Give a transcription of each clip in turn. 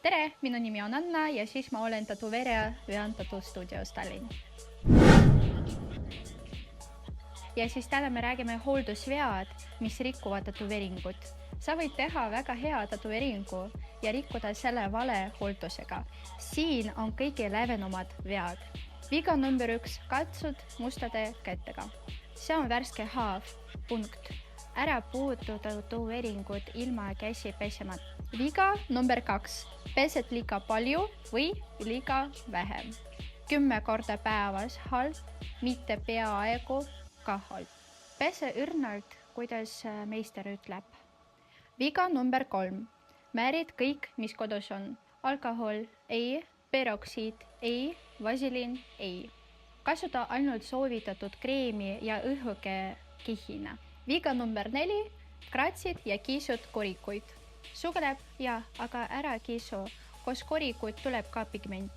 Tere, minu nimi on Anna ja siis ma olen tätoveerija Vean Tattoo Studios Tallinn. Ja siis täna me räägime hooldusvead, mis rikuvad tätoveeringut. Sa võid teha väga hea tätoveeringu ja rikkuda selle vale hooldusega. Siin on kõige levenumad vead. Viga number 1, katsud mustade kätega. See on värske haav, punkt. Ära puutu tätoveeringut ilma käsi pesemata. Viga number 2, pesed liiga palju või liiga vähem. 10 korda päevas halb, mitte peaaegu ka halb. Pese õrnalt, kuidas meister ütleb. Viga number 3, määrid kõik, mis kodus on. Alkohol ei, peroksiid ei, vasiliin ei. Kasuta ainult soovitatud kreemi ja õhuke kihina. Viga number 4, kratsid ja kiisud korikuid. Sugeleb ja aga ära kiisu, koos korikuid tuleb ka pigment.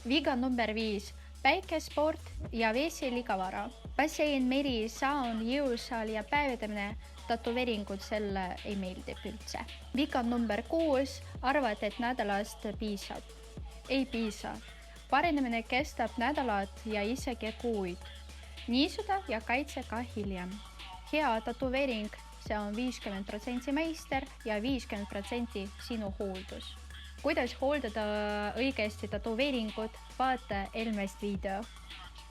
Viga number 5, päikesport ja vesi liiga vara. Bassein, meri, saun, jõusaal ja päevedamine, tätoveeringud selle ei meeldib üldse. Viga number 6, arvad, et nädalast piisab. Ei piisa. Paranemine kestab nädalat ja isegi kuid. Niisuda ja kaitse ka hiljem. Hea tätoveering, see on 50% meister ja 50% sinu hooldus. Kuidas hooldada õigesti tätoveeringut, vaata eelmist video.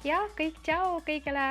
Ja kõik tšau kõigile!